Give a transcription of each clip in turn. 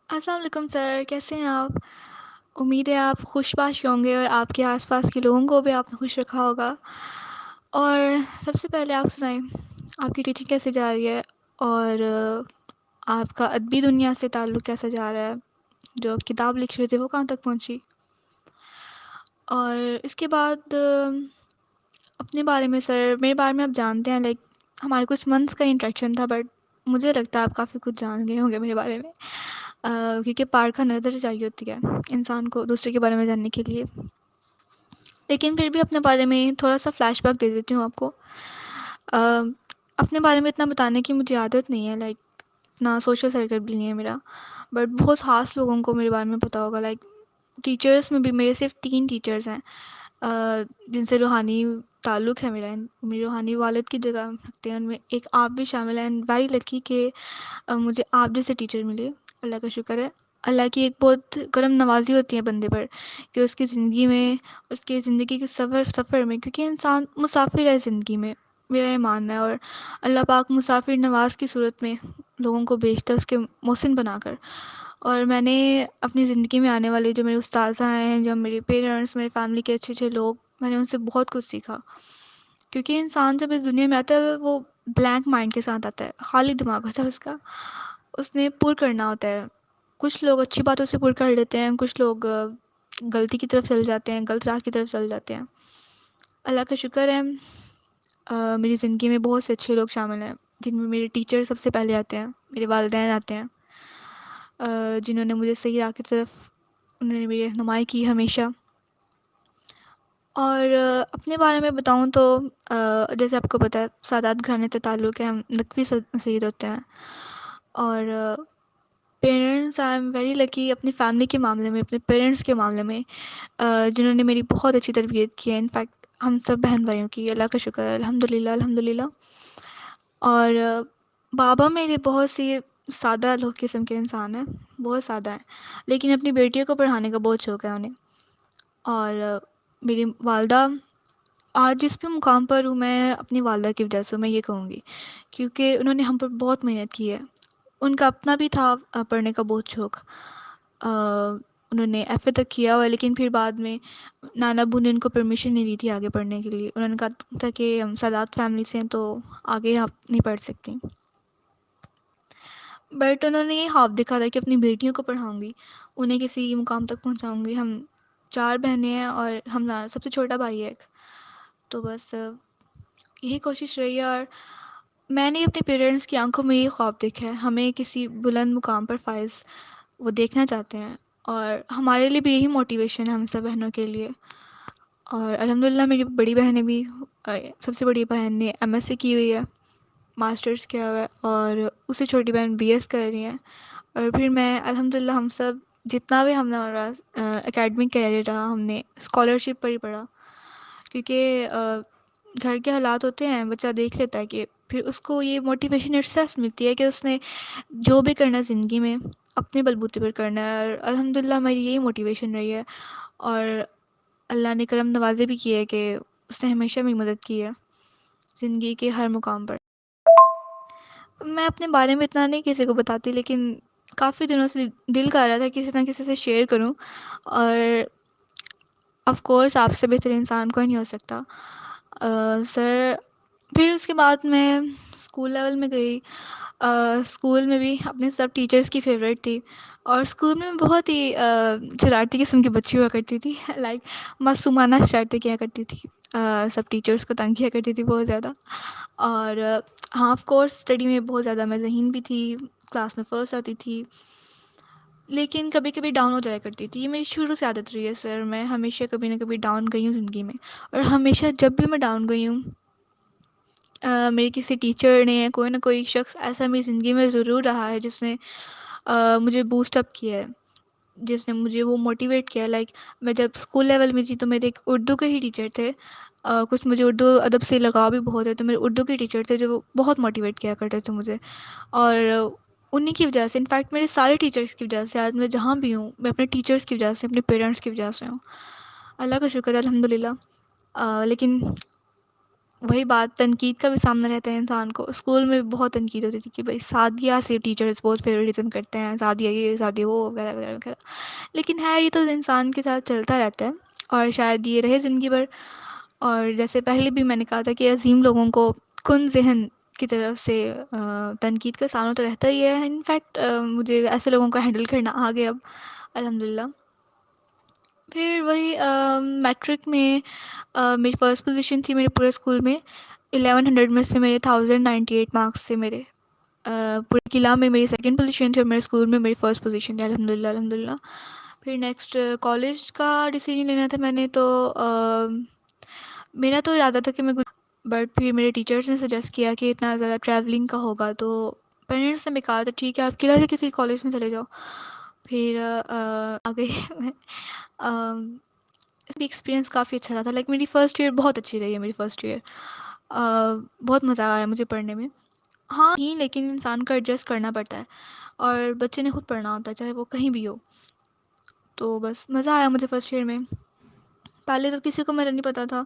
السلام علیکم سر، کیسے ہیں آپ؟ امید ہے آپ خوش باش ہوں گے اور آپ کے آس پاس کے لوگوں کو بھی آپ نے خوش رکھا ہوگا۔ اور سب سے پہلے آپ سنائیں، آپ کی ٹیچنگ کیسے جا رہی ہے؟ اور آپ کا ادبی دنیا سے تعلق کیسا جا رہا ہے؟ جو کتاب لکھ رہے تھے وہ کہاں تک پہنچی؟ اور اس کے بعد اپنے بارے میں سر، میرے بارے میں آپ جانتے ہیں، لائک ہمارے کچھ منتھس کا انٹریکشن تھا، بٹ مجھے لگتا ہے آپ کافی کچھ جان گئے ہوں گے میرے بارے میں، کیونکہ پارکھا نظر چاہیے ہوتی ہے انسان کو دوسرے کے بارے میں جاننے کے لیے۔ لیکن پھر بھی اپنے بارے میں تھوڑا سا فلیش بیک دے دیتی ہوں آپ کو۔ آ، اپنے بارے میں اتنا بتانے کی مجھے عادت نہیں ہے، لائک اتنا سوشل سرکل بھی نہیں ہے میرا، بٹ بہت خاص لوگوں کو میرے بارے میں پتا ہوگا۔ لائک ٹیچرس میں بھی میرے صرف 3 ٹیچرز ہیں جن سے روحانی تعلق ہے میرا، میرے روحانی والد کی جگہ رکھتے ہیں، ان میں ایک آپ بھی شامل ہیں، اینڈ ویری لکی کہ مجھے آپ جیسے ٹیچر ملے، اللہ کا شکر ہے۔ اللہ کی ایک بہت کرم نوازی ہوتی ہے بندے پر کہ اس کی زندگی میں، اس کی زندگی کے سفر میں، کیونکہ انسان مسافر ہے زندگی میں، میرا یہ ماننا ہے، اور اللہ پاک مسافر نواز کی صورت میں لوگوں کو بھیجتا ہے اس کے محسن بنا کر۔ اور میں نے اپنی زندگی میں آنے والے جو میرے استاذہ ہیں، جو میرے پیرنٹس، میرے فیملی کے اچھے اچھے لوگ، میں نے ان سے بہت کچھ سیکھا، کیونکہ انسان جب اس دنیا میں آتا ہے وہ بلینک مائنڈ کے ساتھ آتا ہے، خالی دماغ ہوتا ہے اس کا، اس نے پر کرنا ہوتا ہے۔ کچھ لوگ اچھی باتوں سے پر کر لیتے ہیں، کچھ لوگ غلطی کی طرف چل جاتے ہیں، غلط راہ کی طرف چل جاتے ہیں۔ اللہ کا شکر ہے میری زندگی میں بہت سے اچھے لوگ شامل ہیں، جن میں میرے ٹیچر سب سے پہلے آتے ہیں، میرے والدین آتے ہیں، جنہوں نے مجھے صحیح راہ کی طرف، انہوں نے میری رہنمائی کی ہمیشہ۔ اور اپنے بارے میں بتاؤں تو جیسے آپ کو پتہ ہے سادات گھرانے سے تعلق ہے، ہم نقوی سید ہوتے ہیں، اور parents I am very lucky اپنی فیملی کے معاملے میں، اپنے پیرنٹس کے معاملے میں، جنہوں نے میری بہت اچھی تربیت کی ہے، انفیکٹ ہم سب بہن بھائیوں کی، اللہ کا شکر ہے، الحمدللہ الحمدللہ۔ اور بابا میرے بہت سی سادہ لوگ قسم کے انسان ہیں، بہت سادہ ہیں، لیکن اپنی بیٹیوں کو پڑھانے کا بہت شوق ہے انہیں۔ اور میری والدہ آج جس بھی مقام پر ہوں میں اپنی والدہ کی وجہ سے ہوں، میں یہ کہوں گی، کیونکہ انہوں نے ہم پر بہت محنت کی ہے۔ ان کا اپنا بھی تھا پڑھنے کا بہت شوق، انہوں نے ایف اے تک کیا ہوا ہے، لیکن پھر بعد میں نانا ابو نے ان کو پرمیشن نہیں دی تھی آگے پڑھنے کے لیے، انہوں نے کہا تھا کہ ہم سادات فیملی سے ہیں تو آگے آپ نہیں پڑھ سکتی، بٹ انہوں نے یہ خواب دیکھا تھا کہ اپنی بیٹیوں کو پڑھاؤں گی، انہیں کسی مقام تک پہنچاؤں گی۔ ہم 4 بہنیں ہیں اور ہمارا سب سے چھوٹا بھائی ہے ایک، تو بس یہی کوشش رہی ہے۔ اور میں نے اپنے پیرنٹس کی آنکھوں میں یہ خواب دیکھا ہے، ہمیں کسی بلند مقام پر فائز وہ دیکھنا چاہتے ہیں، اور ہمارے لیے بھی یہی موٹیویشن ہے ہم سب بہنوں کے لیے۔ اور الحمدللہ میری بڑی بہن نے بھی، سب سے بڑی بہن نے ایم ایس سی کی ہوئی ہے، ماسٹرز کیا ہوا ہے، اور اس سے چھوٹی بہن بی ایس کر رہی ہیں، اور پھر میں الحمدللہ ہم سب جتنا بھی ہمارا اکیڈمک کیریئر رہا ہم نے اسکالرشپ پر ہی پڑھا، کیونکہ گھر کے حالات ہوتے ہیں، بچہ دیکھ لیتا ہے کہ پھر اس کو یہ موٹیویشن اٹسیلف ملتی ہے کہ اس نے جو بھی کرنا ہے زندگی میں اپنے بلبوتے پر کرنا ہے، اور الحمدللہ میری یہی موٹیویشن رہی ہے، اور اللہ نے کرم نوازے بھی کیے کہ اس نے ہمیشہ میری مدد کی ہے زندگی کے ہر مقام پر۔ میں اپنے بارے میں اتنا نہیں کسی کو بتاتی، لیکن کافی دنوں سے دل کر رہا تھا کسی نہ کسی سے شیئر کروں، اور آف کورس آپ سے بہتر انسان کوئی نہیں ہو سکتا۔ سر پھر اس کے بعد میں اسکول لیول میں گئی، اسکول میں بھی اپنے سب ٹیچرز کی فیوریٹ تھی، اور اسکول میں بہت ہی شرارتی قسم کی بچی ہوا کرتی تھی لائک معصومانہ شرارتیں کیا کرتی تھی، سب ٹیچرز کو تنگ کیا کرتی تھی بہت زیادہ۔ اور ہاں آف کورس اسٹڈی میں بہت زیادہ میں ذہین بھی تھی، کلاس میں فرسٹ آتی تھی، لیکن کبھی کبھی ڈاؤن ہو جایا کرتی تھی، یہ میری شروع سے عادت رہی ہے سر، میں ہمیشہ کبھی نہ کبھی ڈاؤن گئی ہوں زندگی میں، اور ہمیشہ جب بھی میں ڈاؤن گئی ہوں میری کسی ٹیچر نے، کوئی نہ کوئی شخص ایسا میری زندگی میں ضرور رہا ہے جس نے مجھے بوسٹ اپ کیا ہے، جس نے مجھے وہ موٹیویٹ کیا۔ لائک میں جب اسکول لیول میں تھی تو میرے ایک اردو کے ہی ٹیچر تھے، کچھ مجھے اردو ادب سے لگاؤ بھی بہت ہے، تو میرے اردو کے ٹیچر تھے جو بہت موٹیویٹ کیا کرتے تھے مجھے، اور انہی کی وجہ سے، انفیکٹ میرے سارے ٹیچرز کی وجہ سے آج میں جہاں بھی ہوں میں اپنے ٹیچرز کی وجہ سے، اپنے پیرنٹس کی وجہ سے ہوں، اللہ کا شکر ہے الحمدللہ۔ لیکن وہی بات، تنقید کا بھی سامنا رہتا ہے انسان کو. اسکول میں بھی بہت تنقید ہوتی تھی کہ بھائی سعدیہ سے ٹیچرز بہت فیوریٹزم کرتے ہیں، سعدیہ یہ، سعدیہ وہ، وغیرہ وغیرہ وغیرہ. لیکن خیر یہ تو انسان کے ساتھ چلتا رہتا ہے اور شاید یہ رہے زندگی بھر. اور جیسے پہلے بھی میں نے کہا تھا کہ عظیم لوگوں کو کن ذہن کی طرف سے تنقید کا سامنا تو رہتا ہی ہے. انفیکٹ مجھے ایسے لوگوں کو ہینڈل کرنا آ گیا اب، الحمدللہ. پھر وہی میٹرک میں میری فرسٹ پوزیشن تھی میرے پورے اسکول میں. 1100 میں سے میرے 1098 مارکس سے میرے پورے قلعہ میں میری سیکنڈ پوزیشن تھی، اور میرے اسکول میں میری فرسٹ پوزیشن تھی، الحمدللہ الحمدللہ. پھر نیکسٹ کالج کا ڈیسیجن لینا تھا میں نے، تو میرا تو ارادہ تھا کہ میں کچھ، بٹ پھر میرے ٹیچرس نے سجیسٹ کیا کہ اتنا زیادہ ٹریولنگ کا ہوگا، تو پیرنٹس نے بھی کہا تھا ٹھیک ہے آپ قلعہ کے کسی کالج میں چلے جاؤ. پھر آگے اس بھی ایکسپیرینس کافی اچھا رہا تھا. لائک میری فرسٹ ایئر بہت اچھی رہی ہے. میری فرسٹ ایئر بہت مزہ آیا مجھے پڑھنے میں. ہاں ہی لیکن انسان کو ایڈجسٹ کرنا پڑتا ہے، اور بچے نے خود پڑھنا ہوتا ہے چاہے وہ کہیں بھی ہو. تو بس مزہ آیا مجھے فرسٹ ایئر میں. پہلے تو کسی کو میرا نہیں پتا تھا،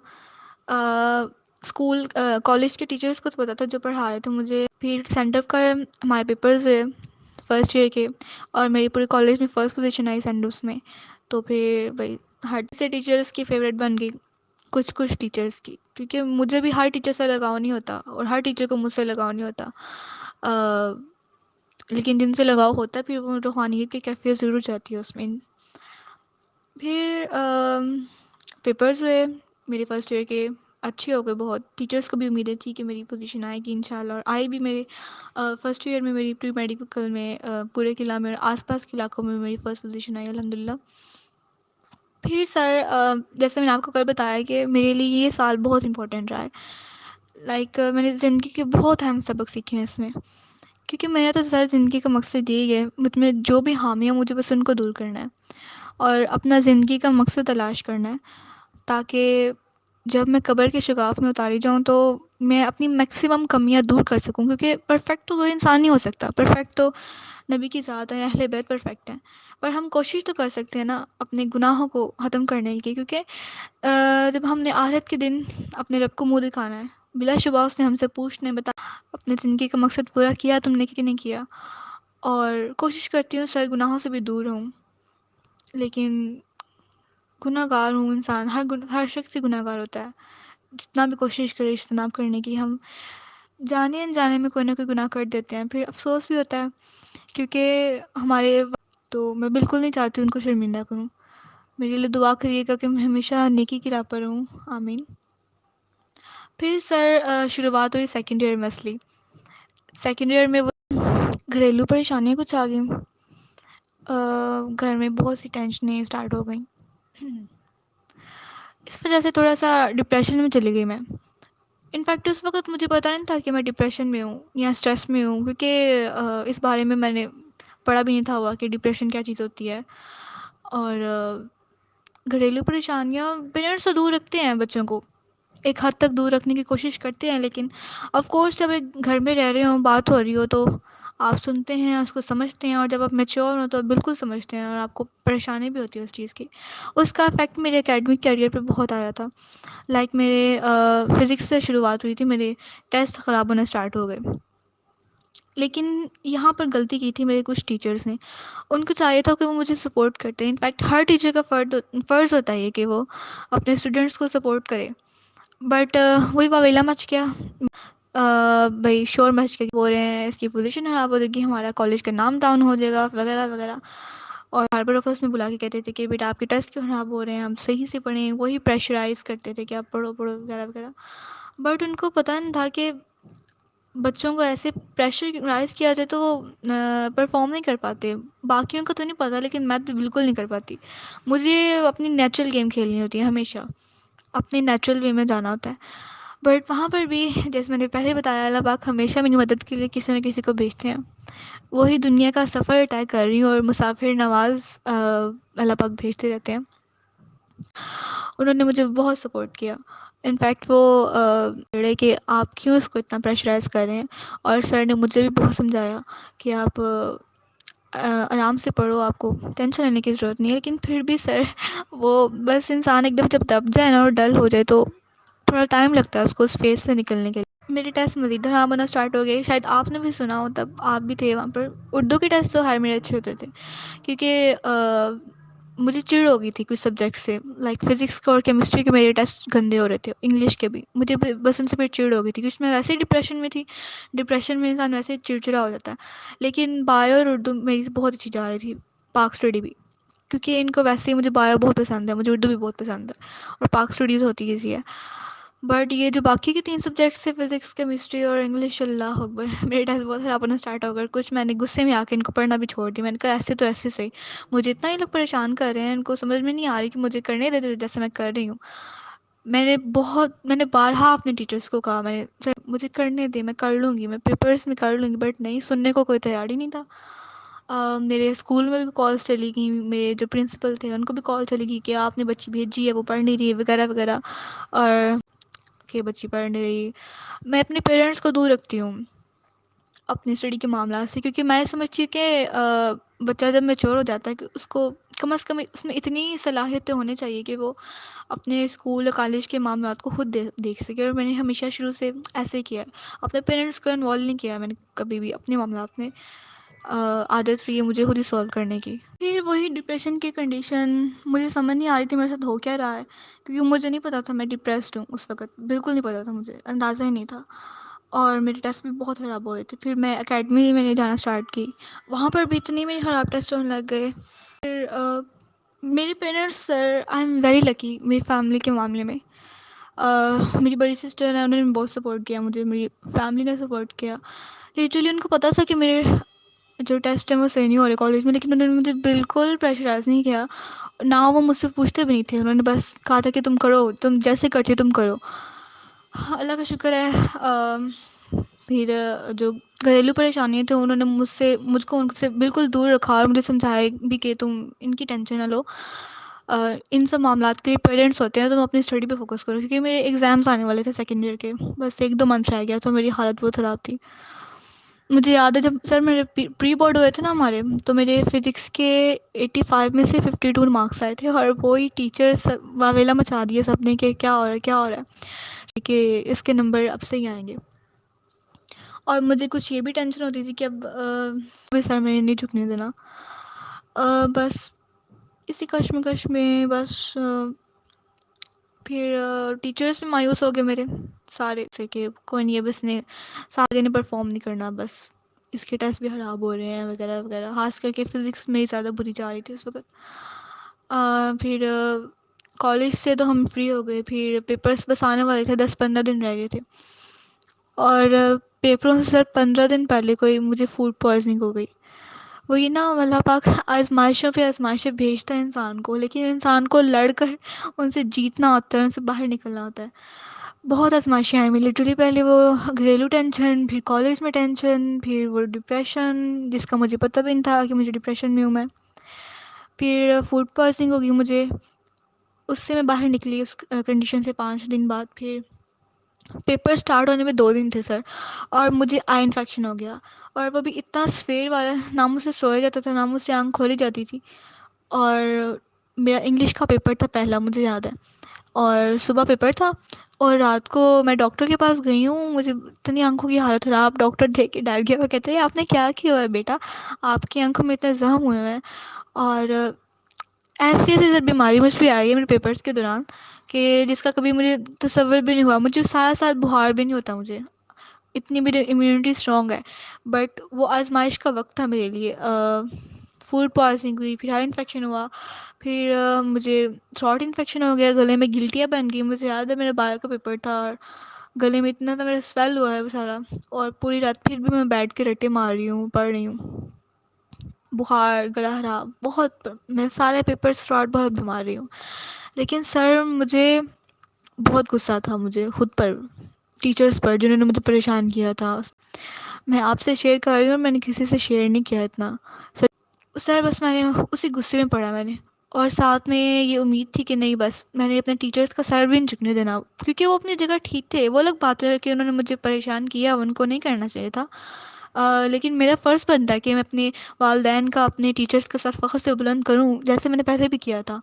اسکول کالج کے ٹیچرس کو تو پتا تھا جو پڑھا رہے تھے مجھے. پھر سینٹ اپ کا ہمارے پیپرز ہوئے فرسٹ ایئر کے، اور میری پورے کالج میں فرسٹ پوزیشن آئی سینٹ اپس میں. تو پھر بھائی ہر سے ٹیچرس کی فیوریٹ بن گئی، کچھ ٹیچرس کی، کیونکہ مجھے بھی ہر ٹیچر سے لگاؤ نہیں ہوتا، اور ہر ٹیچر کو مجھ سے لگاؤ نہیں ہوتا. لیکن جن سے لگاؤ ہوتا ہے پھر وہ روحانیت کی کیفیت ضرور جاتی ہے اس میں. پھر پیپرز ہوئے میرے فرسٹ ایئر کے، اچھے ہو گئے بہت. ٹیچرس کو بھی امیدیں تھی کہ میری پوزیشن آئے گی انشاءاللہ، اور آئی بھی. میرے فرسٹ ایئر میں میری پری میڈیکل میں پورے قلعہ میں اور آس پاس کے علاقوں میں میری فرسٹ پوزیشن آئی الحمدللہ. پھر سر جیسے میں نے آپ کو کل بتایا کہ میرے لیے یہ سال بہت امپورٹنٹ رہا ہے. لائک میں نے زندگی کے بہت اہم سبق سیکھے ہیں اس میں، کیونکہ میرا تو سر زندگی کا مقصد یہی ہے، مجھ میں جو بھی خامی ہے مجھے بس ان کو دور کرنا ہے، اور اپنا زندگی کا مقصد تلاش کرنا ہے، تاکہ جب میں قبر کے شگاف میں اتاری جاؤں تو میں اپنی میکسیمم کمیاں دور کر سکوں. کیونکہ پرفیکٹ تو کوئی انسان نہیں ہو سکتا، پرفیکٹ تو نبی کی ذات ہے، اہل بیت پرفیکٹ ہیں. پر ہم کوشش تو کر سکتے ہیں نا اپنے گناہوں کو ختم کرنے کی، کیونکہ جب ہم نے آخرت کے دن اپنے رب کو منہ دکھانا ہے، بلا شبہ اس نے ہم سے پوچھنے بتا اپنے زندگی کا مقصد پورا کیا تم نے کہ نہیں کیا. اور کوشش کرتی ہوں سر گناہوں سے بھی دور ہوں، لیکن گناہ گار ہوں. انسان ہر شخص ہی گناہ گار ہوتا ہے، جتنا بھی کوشش کرے اجتناب کرنے کی. ہم جانے انجانے میں کوئی نہ کوئی گناہ کر دیتے ہیں، پھر افسوس بھی ہوتا ہے، کیونکہ ہمارے تو میں بالکل نہیں چاہتی ان کو شرمندہ کروں. میرے لیے دعا کریے گا کہ میں ہمیشہ نیکی کی راہ پر رہوں، آمین. پھر سر شروعات ہوئی سیکنڈ ایئر میں. اصلی سیکنڈ ایئر میں وہ گھریلو پریشانیاں کچھ آ گئیں. گھر میں بہت سی ٹینشنیں اسٹارٹ ہو گئیں، اس وجہ سے تھوڑا سا ڈپریشن میں چلی گئی میں. انفیکٹ اس وقت مجھے پتا نہیں تھا کہ میں ڈپریشن میں ہوں یا اسٹریس میں ہوں، کیونکہ اس بارے میں نے پڑھا بھی نہیں تھا ہوا کہ ڈپریشن کیا چیز ہوتی ہے. اور گھریلو پریشانیاں پیرنٹس تو دور رکھتے ہیں بچوں کو، ایک حد تک دور رکھنے کی کوشش کرتے ہیں، لیکن آف کورس جب ایک گھر میں رہ رہے ہوں، بات ہو رہی ہو، تو آپ سنتے ہیں، اس کو سمجھتے ہیں، اور جب آپ میچور ہو تو آپ بالکل سمجھتے ہیں، اور آپ کو پریشانی بھی ہوتی ہے اس چیز کی. اس کا افیکٹ میرے اکیڈمک کیریئر پہ بہت آیا تھا. لائک میرے فزکس سے شروعات ہوئی تھی، میرے ٹیسٹ خراب ہونے اسٹارٹ ہو گئے. لیکن یہاں پر غلطی کی تھی میرے کچھ ٹیچرز نے. ان کو چاہیے تھا کہ وہ مجھے سپورٹ کرتے ہیں. انفیکٹ ہر ٹیچر کا فرض ہوتا ہے کہ وہ اپنے اسٹوڈنٹس کو سپورٹ کرے، بٹ وہی واویلا مچ گیا. بھائی شور مچ کے بول رہے ہیں اس کی پوزیشن خراب ہو جائے گی، ہمارا کالج کا نام ڈاؤن ہو جائے گا، وغیرہ وغیرہ. اور ہاربر آفس میں بلا کے کہتے تھے کہ بیٹا آپ کے ٹیسٹ کیوں خراب ہو رہے ہیں، ہم صحیح سے پڑھیں. وہی پریشرائز کرتے تھے کہ آپ پڑھو پڑھو وغیرہ وغیرہ. بٹ ان کو پتہ نہیں تھا کہ بچوں کو ایسے پریشرائز کیا جائے تو وہ پرفارم نہیں کر پاتے. باقیوں کو تو نہیں پتا، لیکن میں تو بالکل نہیں کر پاتی. مجھے اپنی نیچرل گیم کھیلنی ہوتی ہے، ہمیشہ اپنے نیچرل وے میں جانا ہوتا ہے. بٹ وہاں پر بھی جیسے میں نے پہلے بتایا، اللہ پاک ہمیشہ میری مدد کے لیے کسی نہ کسی کو بھیجتے ہیں. وہی دنیا کا سفر طے کر رہی ہوں، اور مسافر نواز اللہ پاک بھیجتے رہتے ہیں. انہوں نے مجھے بہت سپورٹ کیا. انفیکٹ وہ لڑے کہ آپ کیوں اس کو اتنا پریشرائز کر رہے ہیں. اور سر نے مجھے بھی بہت سمجھایا کہ آپ آرام سے پڑھو، آپ کو ٹینشن لینے کی ضرورت نہیں ہے. لیکن پھر بھی سر وہ بس انسان ایک دم جب دب جائے نا اور ڈل ہو جائے تو تھوڑا ٹائم لگتا ہے اس کو اس فیز سے نکلنے کے لیے. میرے ٹیسٹ مزید خراب ہونا اسٹارٹ ہو گئے. شاید آپ نے بھی سنا ہو, تب آپ بھی تھے وہاں پر. اردو کے ٹیسٹ تو ہر میرے اچھے ہوتے تھے, کیونکہ مجھے چڑ ہو گئی تھی کچھ سبجیکٹ سے. لائک فزکس کا اور کیمسٹری کے میرے ٹیسٹ گندے ہو رہے تھے, انگلش کے بھی. مجھے بس ان سے پھر چڑ ہو گئی تھی, کیونکہ میں ویسے ہی ڈپریشن میں تھی. ڈپریشن میں انسان ویسے چڑچڑا ہو جاتا ہے. لیکن بایو اور اردو میری بہت اچھی جا رہی تھی, پاک اسٹڈی بھی, کیونکہ ان کو ویسے ہی مجھے بایو بہت پسند ہے, مجھے اردو بھی بہت پسند ہے, اور پاک اسٹڈیز ہوتی ایزی ہے. بٹ یہ جو باقی کے 3 سبجیکٹس ہیں, فزکس, کیمسٹری اور انگلش, اللہ اکبر, میرے ٹیسٹ بہت خراب ہونا اسٹارٹ ہو گئے. کچھ میں نے غصے میں آ کے ان کو پڑھنا بھی چھوڑ دیا. میں نے کہا ایسے تو ایسے صحیح, مجھے اتنا ہی لوگ پریشان کر رہے ہیں, ان کو سمجھ میں نہیں آ رہی کہ مجھے کرنے دے دو جیسے میں کر رہی ہوں. میں نے بارہا اپنے ٹیچرس کو کہا, میں نے سر مجھے کرنے دے, میں کر لوں گی, میں پیپرس میں کر لوں گی. بٹ نہیں, سننے کو کوئی تیار ہی نہیں تھا. میرے اسکول میں بھی کالس چلی گئیں, میرے جو پرنسپل تھے ان کو بھی کال چلی گئی کہ آپ نے بچی بھیجی ہے, وہ پڑھ نہیں رہی ہے, وغیرہ وغیرہ. اور کہ بچی پڑھ نہیں رہی. میں اپنے پیرنٹس کو دور رکھتی ہوں اپنی اسٹڈی کے معاملات سے, کیونکہ میں سمجھتی ہوں کہ بچہ جب میچور ہو جاتا ہے کہ اس کو کم از کم اس میں اتنی صلاحیتیں ہونی چاہیے کہ وہ اپنے اسکول یا کالج کے معاملات کو خود دیکھ سکے. اور میں نے ہمیشہ شروع سے ایسے ہی کیا ہے, اپنے پیرنٹس کو انوالو نہیں کیا میں نے کبھی بھی اپنے معاملات میں. عادت رہی ہے مجھے خود ہی سالو کرنے کی. پھر وہی ڈپریشن کی کنڈیشن, مجھے سمجھ نہیں آ رہی تھی میرے ساتھ ہو کیا رہا ہے, کیونکہ مجھے نہیں پتا تھا میں ڈپریسڈ ہوں اس وقت, بالکل نہیں پتا تھا, مجھے اندازہ ہی نہیں تھا. اور میرے ٹیسٹ بھی بہت خراب ہو رہے تھے. پھر میں اکیڈمی میں نے جانا اسٹارٹ کی, وہاں پر بھی اتنی میرے خراب ٹیسٹ ہونے لگ گئے. پھر میرے parents, sir I am very lucky میری فیملی کے معاملے میں. میری بڑی سسٹر ہے, انہوں نے بہت سپورٹ کیا مجھے, میری فیملی نے سپورٹ کیا. لیٹرلی ان کو پتا تھا کہ میرے جو ٹیسٹ ہیں وہ صحیح نہیں ہو رہے کالج میں, لیکن انہوں نے مجھے بالکل پریشرائز نہیں کیا, نہ وہ مجھ سے پوچھتے بھی نہیں تھے. انہوں نے بس کہا تھا کہ تم کرو, تم جیسے کرتی ہو تم کرو. اللہ کا شکر ہے. پھر جو گھریلو پریشانیاں تھیں انہوں نے مجھ کو ان سے بالکل دور رکھا, اور مجھے سمجھایا بھی کہ تم ان کی ٹینشن نہ لو, ان سب معاملات کے پیرنٹس ہوتے ہیں, تم اپنی اسٹڈی پہ فوکس کرو. کیونکہ میرے ایگزامس آنے والے تھے سیکنڈ ایئر کے, بس 1-2 منتھ رہ گیا, تو میری حالت بہت خراب تھی. مجھے یاد ہے جب سر میرے پری بورڈ ہوئے تھے نا ہمارے, تو میرے فزکس کے 85 میں سے 52 مارکس آئے تھے, اور وہی ٹیچرس واویلا مچا دیے سب نے کہ کیا ہو رہا ہے کیا ہو رہا ہے, کہ اس کے نمبر اب سے ہی آئیں گے. اور مجھے کچھ یہ بھی ٹینشن ہوتی تھی کہ اب سر میں نے نہیں جھکنے دینا. بس اسی کشمکش میں بس پھر ٹیچرس بھی مایوس ہو گئے میرے سارے سے, کہ کوئی نہیں, اب اس نے 7 دن پرفارم نہیں کرنا, بس اس کے ٹیسٹ بھی خراب ہو رہے ہیں, وغیرہ وغیرہ. خاص کر کے فزکس میں ہی زیادہ بری جا رہی تھی اس وقت. پھر کالج سے تو ہم فری ہو گئے. پھر پیپرس بس آنے والے تھے, 10-15 دن رہ گئے تھے. اور پیپروں سے سر 15 دن پہلے کوئی مجھے فوڈ پوائزننگ ہو گئی. وہی نا, اللہ پاک آزمائشوں پہ آزمائشیں بھیجتا ہے انسان کو, لیکن انسان کو لڑ کر ان سے جیتنا ہوتا ہے, ان سے باہر نکلنا ہوتا ہے. بہت آزمائشیں آئیں میں لٹرلی, پہلے وہ گھریلو ٹینشن, پھر کالج میں ٹینشن, پھر وہ ڈپریشن جس کا مجھے پتہ بھی نہیں تھا کہ مجھے ڈپریشن میں ہوں میں. پھر فوڈ پوائزننگ ہوگئی مجھے, اس سے میں باہر نکلی اس کنڈیشن سے 5 دن بعد. پھر پیپر سٹارٹ ہونے میں 2 دن تھے سر, اور مجھے آئی انفیکشن ہو گیا, اور وہ بھی اتنا سویر والا, نہ مجھ سے سویا جاتا تھا, نہ مجھ سے آنکھ کھولی جاتی تھی. اور میرا انگلش کا پیپر تھا پہلا, مجھے یاد ہے, اور صبح پیپر تھا, اور رات کو میں ڈاکٹر کے پاس گئی ہوں. مجھے اتنی آنکھوں کی حالت خراب, ڈاکٹر دیکھ کے ڈر گیا, وہ کہتے ہیں آپ نے کیا کیا ہوا ہے بیٹا, آپ کی آنکھوں میں اتنے زخم ہوئے ہیں. اور ایسی ایسی بیماری مجھ پہ آئی ہے میرے پیپرز کے دوران کہ جس کا کبھی مجھے تصور بھی نہیں ہوا. مجھے سارا سال بخار بھی نہیں ہوتا, مجھے اتنی میری امیونٹی اسٹرانگ ہے. بٹ وہ آزمائش کا وقت تھا میرے لیے. فوڈ پوائزننگ ہوئی, پھر آئی انفیکشن ہوا, پھر مجھے تھروٹ انفیکشن ہو گیا, گلے میں گلٹیاں بن گئی. مجھے یاد ہے میرا بایو کا پیپر تھا, اور گلے میں اتنا تو میرا سویل ہوا ہے وہ سارا, اور پوری رات پھر بھی میں بیٹھ کے رٹے مار رہی ہوں, پڑھ رہی ہوں. بخار, گلا خراب, بہت, میں سارے پیپر تھروٹ بہت بیمار رہی ہوں. لیکن سر مجھے بہت غصہ تھا مجھے خود پر, ٹیچرز پر, جنہوں نے مجھے پریشان کیا تھا. میں آپ سے شیئر کر رہی ہوں, اور میں نے کسی سے شیئر نہیں کیا اتنا. سر بس میں نے اسی غصے میں پڑھا میں نے, اور ساتھ میں یہ امید تھی کہ نہیں بس میں نے اپنے ٹیچرز کا سر بھی نہیں جھکنے دینا, کیونکہ وہ اپنی جگہ ٹھیک تھے. وہ لوگ بات ہے کہ انہوں نے مجھے پریشان کیا, ان کو نہیں کرنا چاہیے تھا. لیکن میرا فرض بنتا ہے کہ میں اپنے والدین کا, اپنے ٹیچرز کا سر فخر سے بلند کروں, جیسے میں نے پہلے بھی کیا تھا.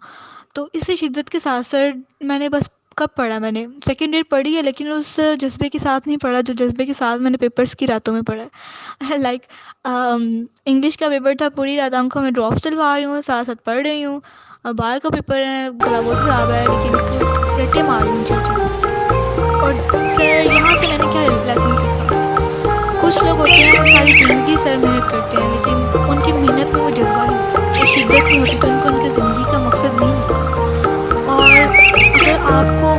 تو اسی شدت کے ساتھ سر میں نے بس کب پڑھا میں نے سیکنڈ ایئر پڑھی ہے، لیکن اس جذبے کے ساتھ نہیں پڑھا جو جذبے کے ساتھ میں نے پیپرز کی راتوں میں پڑھا ہے لائک انگلش کا پیپر تھا، پوری رات آنکھوں میں ڈراپس دلوا رہی ہوں، ساتھ ساتھ پڑھ رہی ہوں، بال کا پیپر ہے، گلا بہت خراب ہے، لیکن رٹے مار رہی ہوں چیچی. اور سر یہاں سے میں نے کیا لیسن سیکھا؟ کچھ لوگ ہوتے ہیں وہ ساری زندگی سر محنت کرتے ہیں، لیکن ان کی محنت میں وہ جذبہ نہیں ہوتا، وہ شدت نہیں ہوتی، تو ان کو ان کی زندگی کا مقصد نہیں ملتا. اور اگر آپ کو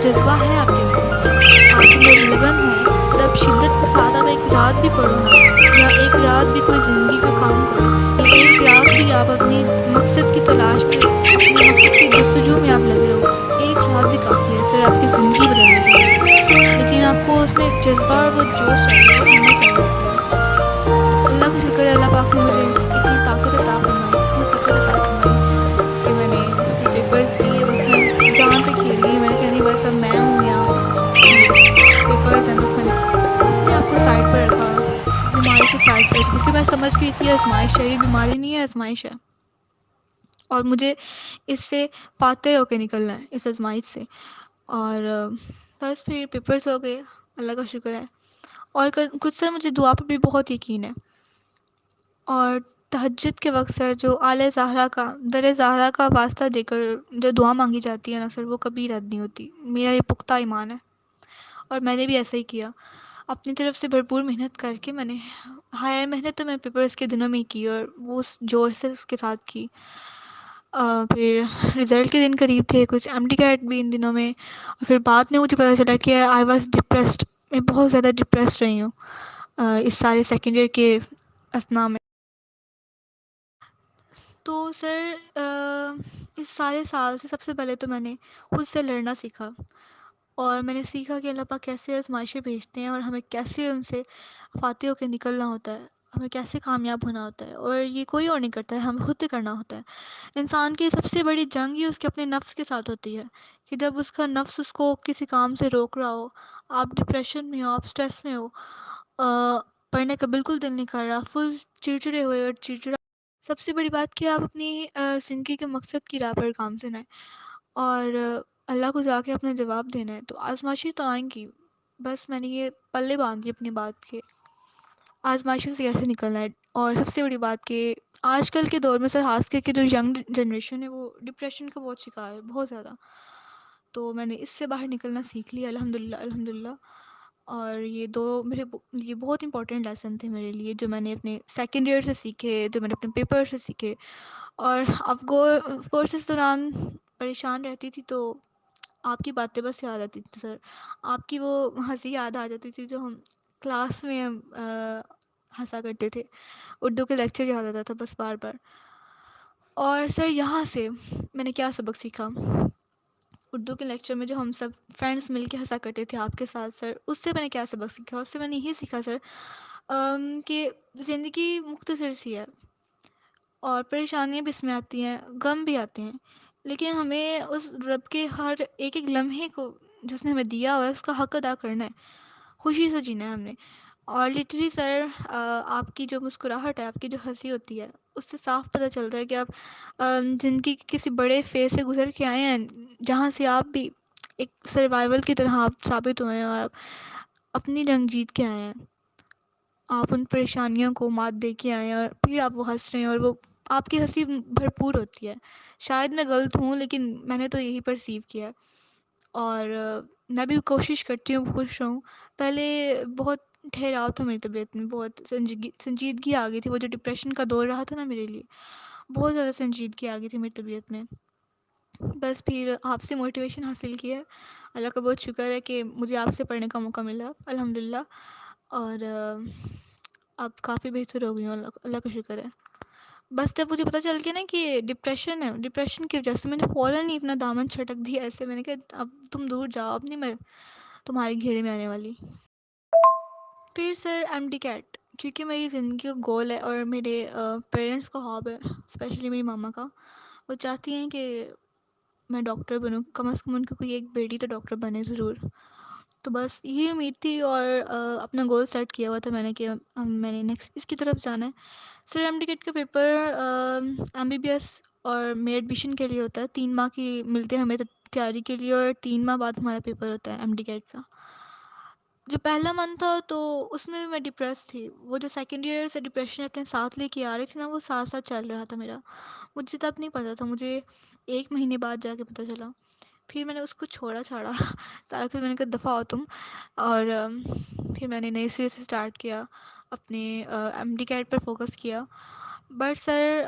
جذبہ ہے آپ کے اندر، آپ کے اندر لگن ہے، تب شدت کے ساتھ آپ ایک رات بھی پڑھو نا، یا ایک رات بھی کوئی زندگی کا کام کرو، یا ایک رات بھی آپ اپنی مقصد کی تلاش میں، اپنے مقصد کی جستجو میں آپ لگے رہو. ایک رات بھی کافی ہے سر آپ کی زندگی بدلنے کے لیے، لیکن آپ کو اس میں جذبہ اور وہ جوش چاہیے، وہ ہمت چاہیے ہوتی ہے. تو اللہ کا شکر ہے، اللہ پاک نے مجھے اتنی طاقت عطا فرمائی، اتنی سکت عطا فرمائی کہ میں نے اپنے پیپرز دیے. بس میں جان پہ کھیل گئی، میں نے کہا نہیں بس اب میں ہوں یا یہ پیپرز ہیں. بس میں نے اپنے آپ کو سائڈ پر رکھا، بیماری کو سائڈ پر رکھا، کیونکہ میں سمجھ گئی تھی یہ آزمائش ہے، یہ بیماری نہیں ہے، آزمائش ہے. اور مجھے اس سے فاتح ہو کے نکلنا ہے، اس آزمائش سے. اور بس پھر پیپرز ہو گئے، اللہ کا شکر ہے. اور کچھ سر مجھے دعا پہ بھی بہت یقین ہے. اور تہجد کے وقت سر جو آل زہرا کا، در زہرا کا واسطہ دے کر جو دعا مانگی جاتی ہے نا سر، وہ کبھی رد نہیں ہوتی. میرا یہ پختہ ایمان ہے، اور میں نے بھی ایسا ہی کیا. اپنی طرف سے بھرپور محنت کر کے میں نے، ہائر محنت تو میں پیپرز کے دنوں میں ہی کی، اور وہ اس جوش سے اس کے ساتھ کی. پھر رزلٹ کے دن قریب تھے، کچھ ایم ڈی کیٹ بھی ان دنوں میں. اور پھر بعد میں مجھے پتہ چلا کہ آئی واز ڈپریسڈ، میں بہت زیادہ ڈپریسڈ رہی ہوں اس سارے سیکنڈ ایئر کے اثناء میں. تو سر اس سارے سال سے سب سے پہلے تو میں نے خود سے لڑنا سیکھا، اور میں نے سیکھا کہ اللہ پاک کیسے آزمائشیں بھیجتے ہیں، اور ہمیں کیسے ان سے فاتح ہو کے نکلنا ہوتا ہے، ہمیں کیسے کامیاب ہونا ہوتا ہے. اور یہ کوئی اور نہیں کرتا ہے، ہمیں خود سے کرنا ہوتا ہے. انسان کی سب سے بڑی جنگ ہی اس کے اپنے نفس کے ساتھ ہوتی ہے، کہ جب اس کا نفس اس کو کسی کام سے روک رہا ہو، آپ ڈپریشن میں ہو، آپ اسٹریس میں ہو، پڑھنے کا بالکل دل نہیں کر رہا، فل چڑچڑے ہوئے اور چڑچڑا. سب سے بڑی بات کہ آپ اپنی زندگی کے مقصد کی راہ پر کام سے نائیں، اور اللہ کو جا کے اپنا جواب دینا ہے. تو آزمائشیں تو آئیں گی، بس میں نے یہ پلے باندھ دی اپنی بات کے آزمائشوں سے کیسے نکلنا ہے. اور سب سے بڑی بات کہ آج کل کے دور میں سر خاص کر کے جو ینگ جنریشن ہے وہ ڈپریشن کا بہت شکار ہے، بہت زیادہ. تو میں نے اس سے باہر نکلنا سیکھ لیا الحمد للہ، الحمد للہ. اور یہ دو میرے یہ بہت امپورٹنٹ لیسن تھے میرے لیے، جو میں نے اپنے سیکنڈ ایئر سے سیکھے، جو میں نے اپنے پیپر سے سیکھے. اور اب کورس اس دوران پریشان رہتی تھی تو آپ کی باتیں بس یاد آتی تھی سر، آپ کی وہ ہنسی یاد آ جاتی تھی جو ہم کلاس میں ہنسا کرتے تھے. اردو کے لیکچر یاد آتا تھا بس بار بار. اور سر یہاں سے میں نے کیا سبق سیکھا؟ اردو کے لیکچر میں جو ہم سب فرینڈس مل کے ہنسا کرتے تھے آپ کے ساتھ سر، اس سے میں نے کیا سبق سیکھا؟ اس سے میں نے یہی سیکھا سر کہ زندگی مختصر سی ہے، اور پریشانیاں بھی اس میں آتی ہیں، غم بھی آتے ہیں، لیکن ہمیں اس رب کے ہر ایک ایک لمحے کو جس نے ہمیں دیا ہوا ہے اس کا حق ادا کرنا ہے، خوشی سے جینا ہے ہم نے. اور لٹرلی سر آپ کی جو مسکراہٹ ہے، آپ کی جو ہنسی ہوتی ہے، اس سے صاف پتہ چلتا ہے کہ آپ زندگی کے کسی بڑے فیز سے گزر کے آئے ہیں، جہاں سے آپ بھی ایک سروائیول کی طرح آپ ثابت ہوئے ہیں، اور آپ اپنی جنگ جیت کے آئے ہیں. آپ ان پریشانیوں کو مات دے کے آئے ہیں، اور پھر آپ وہ ہنس رہے ہیں، اور وہ آپ کی ہنسی بھرپور ہوتی ہے. شاید میں غلط ہوں، لیکن میں نے تو یہی پرسیو کیا ہے. اور میں بھی کوشش کرتی ہوں خوش رہوں. پہلے بہت ٹھہراؤ تھا میری طبیعت میں، بہت سنجیدگی آ گئی تھی. وہ جو ڈپریشن کا دور رہا تھا نا میرے لیے، بہت زیادہ سنجیدگی آ گئی تھی میری طبیعت میں. بس پھر آپ سے موٹیویشن حاصل کی ہے، اللہ کا بہت شکر ہے کہ مجھے آپ سے پڑھنے کا موقع ملا الحمدللہ. اور اب کافی بہتر ہو گئی ہوں، اللہ کا شکر ہے. بس جب مجھے پتہ چل گیا نا کہ ڈپریشن ہے، ڈپریشن کی وجہ سے میں نے فوراً ہی اپنا دامن چھٹک دیا ایسے. میں نے کہا اب تم دور جاؤ، اب نہیں میں تمہارے گھیرے میں آنے والی. پھر سر ایم ڈی کیٹ، کیونکہ میری زندگی کا گول ہے، اور میرے پیرنٹس کا خواب ہے، اسپیشلی میری ماما کا. وہ چاہتی ہیں کہ میں ڈاکٹر بنوں، کم از کم ان کی کوئی ایک بیٹی تو ڈاکٹر بنے ضرور. تو بس یہی امید تھی، اور اپنا گول سیٹ کیا ہوا تھا میں نے کہ میں نے نیکسٹ اس کی طرف جانا ہے. سر ایم ڈی کیٹ کا paper M B B S اور میں ایڈمیشن کے لیے ہوتا ہے، 3 ماہ کی ملتے ہیں ہمیں تیاری کے لیے، اور 3 ماہ بعد ہمارا پیپر ہوتا ہے ایم ڈی کیٹ کا. جو پہلا منتھ تھا تو اس میں بھی میں ڈپریس تھی. وہ جو سیکنڈ ایئر سے ڈپریشن اپنے ساتھ لے کے آ رہی تھی نا، وہ ساتھ ساتھ چل رہا تھا میرا. مجھے تب نہیں پتا تھا، مجھے 1 مہینے بعد جا کے پتہ چلا. پھر میں نے اس کو چھاڑا سارا. پھر میں نے کہا دفعہ ہو تم. اور پھر میں نے نئے سرے سے اسٹارٹ کیا، اپنے ایم ڈی کیٹ پر فوکس کیا. بٹ سر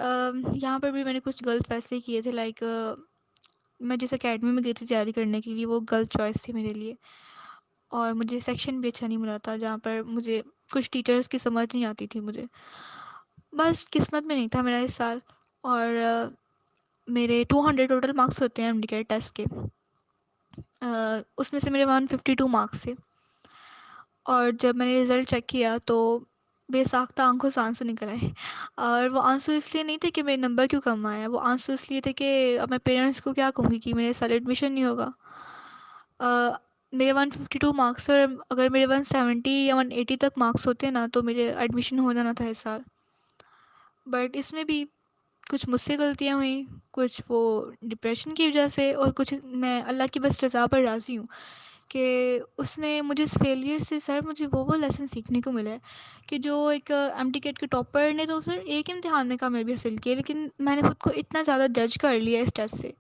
یہاں پر بھی میں نے کچھ غلط فیصلے کیے تھے. لائک میں جس اکیڈمی میں گئی تھی تیاری کرنے کے لیے، وہ غلط چوائس تھی میرے لیے. اور مجھے سیکشن بھی اچھا نہیں ملا تھا، جہاں پر مجھے کچھ ٹیچرز کی سمجھ نہیں آتی تھی. مجھے بس قسمت میں نہیں تھا میرا اس سال. اور میرے 200 ٹوٹل مارکس ہوتے ہیں ایم ڈی کیٹ ٹیسٹ کے. اس میں سے میرے 152 مارکس تھے. اور جب میں نے رزلٹ چیک کیا تو بے ساختہ آنکھوں سے آنسو نکل آئے. اور وہ آنسو اس لیے نہیں تھے کہ میرے نمبر کیوں کم آیا، وہ آنسو اس لیے تھے کہ اب میں پیرنٹس کو کیا کہوں گی کہ میرے سال ایڈمیشن نہیں ہوگا. میرے 152 مارکس، اور اگر میرے 170 یا 180 تک مارکس ہوتے نا تو میرے ایڈمیشن ہو جانا تھا اس سال. بٹ اس میں بھی کچھ مجھ سے غلطیاں ہوئیں، کچھ وہ ڈپریشن کی وجہ سے، اور کچھ میں اللہ کی بس رضا پر راضی ہوں کہ اس نے مجھے اس فیلئر سے سر مجھے وہ لیسن سیکھنے کو ملا ہے کہ جو ایک ایم ٹی کیٹ کے ٹاپر نے تو سر ایک امتحان میں کامیابی حاصل کی ہے، لیکن میں نے خود کو اتنا زیادہ جج کر لیا اس ٹیسٹ سے،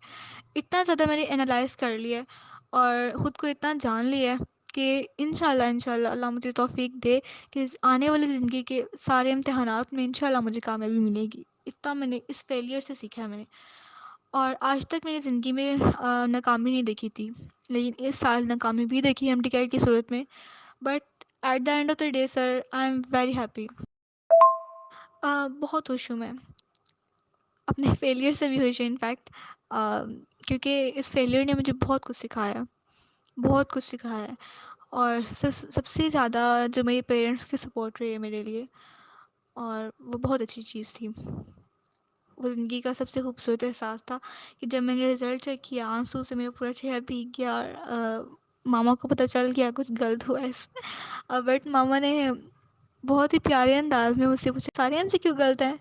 اتنا زیادہ میں نے انالائز کر لیا ہے اور خود کو اتنا جان لیا ہے کہ انشاءاللہ اللہ مجھے توفیق دے کہ آنے والی زندگی کے سارے امتحانات میں انشاءاللہ مجھے کامیابی ملے گی. اتنا میں نے اس فیلئر سے سیکھا ہے میں نے. اور آج تک میری زندگی میں ناکامی نہیں دیکھی تھی، لیکن اس سال ناکامی بھی دیکھی ایم ٹی کیٹ کی صورت میں. But at the end of the day sir I am very happy. بہت خوش ہوں میں اپنے فیلئر سے بھی، خوش ہوں انفیکٹ، کیونکہ اس فیلئر نے مجھے بہت کچھ سکھایا، بہت کچھ سکھایا ہے. اور سب سے زیادہ جو میرے پیرنٹس کی سپورٹ رہی ہے میرے لیے، اور وہ بہت اچھی چیز تھی. وہ زندگی کا سب سے خوبصورت احساس تھا کہ جب میں نے رزلٹ چیک کیا، آنسو سے میرا پورا چہرہ بھیگ گیا. اور ماما کو پتہ چل گیا کچھ غلط ہوا اس. بٹ ماما نے بہت ہی پیارے انداز میں مجھ سے پوچھا سارے ہم سے کیوں غلط ہیں.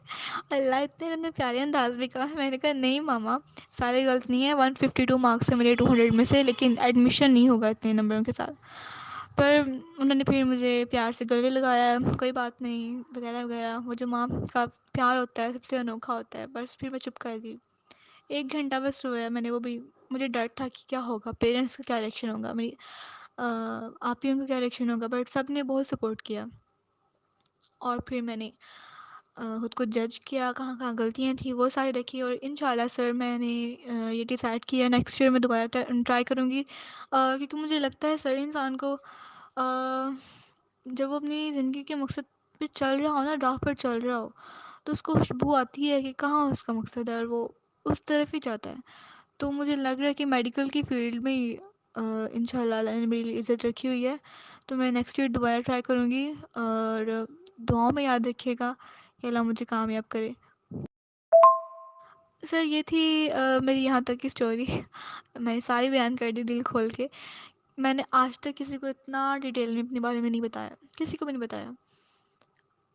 اللہ اتنے انہوں نے پیارے انداز میں کہا. میں نے کہا نہیں ماما، سارے غلط نہیں ہیں. 152 مارکس ہیں میرے 200 میں سے، لیکن ایڈمیشن نہیں ہوگا اتنے نمبروں کے ساتھ. پر انہوں نے پھر مجھے پیار سے گلے لگایا، کوئی بات نہیں وغیرہ وغیرہ. وہ جو ماں کا پیار ہوتا ہے سب سے انوکھا ہوتا ہے. بس پھر میں چپ کر گئی. 1 گھنٹہ بس رویا میں نے. وہ بھی مجھے ڈر تھا کہ کیا ہوگا، پیرنٹس کا کیا ریئیکشن ہوگا، میری آپیوں کا کیا ریئیکشن ہوگا. بٹ سب نے بہت سپورٹ کیا. اور پھر میں نے خود کو جج کیا، کہاں کہاں غلطیاں تھیں وہ سارے دیکھی. اور انشاءاللہ سر میں نے یہ ڈیسائیڈ کیا نیکسٹ ایئر میں دوبارہ ٹرائی کروں گی. کیونکہ مجھے لگتا ہے سر انسان کو جب وہ اپنی زندگی کے مقصد پہ چل رہا ہو نا، راہ پر چل رہا ہو، تو اس کو خوشبو آتی ہے کہ کہاں اس کا مقصد ہے، اور وہ اس طرف ہی جاتا ہے. تو مجھے لگ رہا ہے کہ میڈیکل کی فیلڈ میں ہی انشاءاللہ اللہ نے میری لیے عزت رکھی ہوئی ہے. تو میں نیکسٹ ایئر دوبارہ ٹرائی کروں گی. اور دعاؤں میں یاد رکھیے گا کہ اللہ مجھے کامیاب کرے. سر یہ تھی میری یہاں تک کی اسٹوری. میں نے ساری بیان کر دی دل کھول کے. میں نے آج تک کسی کو اتنا ڈیٹیل میں اپنے بارے میں نہیں بتایا، کسی کو بھی نہیں بتایا.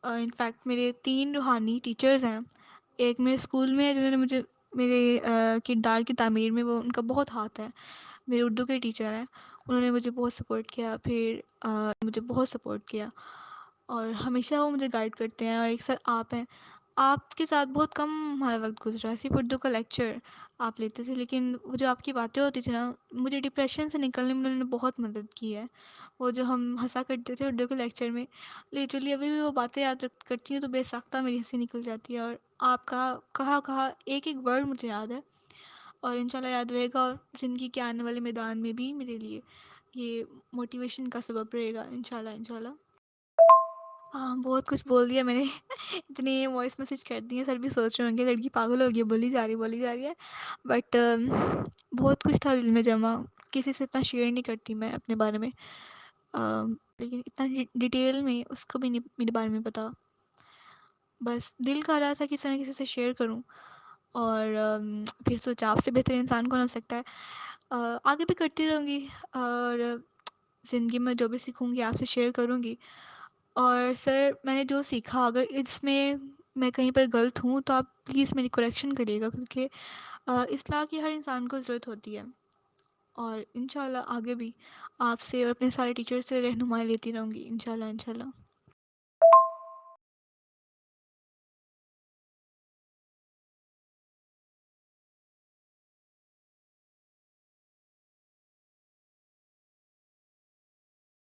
انفیکٹ میرے 3 روحانی ٹیچرز ہیں. ایک میرے اسکول میں ہے جنہوں نے مجھے میرے کردار کی تعمیر میں وہ ان کا بہت ہاتھ ہے. میرے اردو کے ٹیچر ہیں، انہوں نے مجھے بہت سپورٹ کیا. پھر مجھے بہت سپورٹ کیا اور ہمیشہ وہ مجھے گائیڈ کرتے ہیں. اور ایک سر آپ ہیں، آپ کے ساتھ بہت کم ہمارا وقت گزرا ہے. صرف اردو کا لیکچر آپ لیتے تھے، لیکن وہ جو آپ کی باتیں ہوتی تھی نا، مجھے ڈپریشن سے نکلنے میں انہوں نے بہت مدد کی ہے. وہ جو ہم ہنسا کرتے تھے اردو کے لیکچر میں، لٹرلی ابھی بھی وہ باتیں یاد کرتی ہوں تو بے ساختہ میری ہنسی نکل جاتی ہے. اور آپ کا کہا ایک ایک ورڈ مجھے یاد ہے، اور انشاءاللہ یاد رہے گا. اور زندگی کے آنے والے میدان میں بھی میرے لیے یہ موٹیویشن کا سبب رہے گا انشاءاللہ انشاءاللہ. ہاں بہت کچھ بول دیا میں نے. اتنی وائس میسج کر دی ہیں، سر بھی سوچ رہے ہوں گے لڑکی پاگل ہو گئی ہے، بولی جا رہی ہے. بٹ بہت کچھ تھا دل میں جمع. کسی سے اتنا شیئر نہیں کرتی میں اپنے بارے میں، لیکن اتنا ڈیٹیل میں اس کو بھی نہیں میرے بارے میں پتا. بس دل کر رہا تھا کسی نہ کسی سے شیئر کروں. اور پھر سوچا آپ سے بہتر انسان کون ہو سکتا ہے. آگے بھی کرتی رہوں گی، اور زندگی میں جو بھی سیکھوں گی آپ سے شیئر کروں گی. اور سر میں نے جو سیکھا، اگر اس میں کہیں پر غلط ہوں تو آپ پلیز میری کریکشن کریے گا، کیونکہ اصلاح کی ہر انسان کو ضرورت ہوتی ہے. اور انشاءاللہ آگے بھی آپ سے اور اپنے سارے ٹیچر سے رہنمائی لیتی رہوں گی، انشاءاللہ انشاءاللہ۔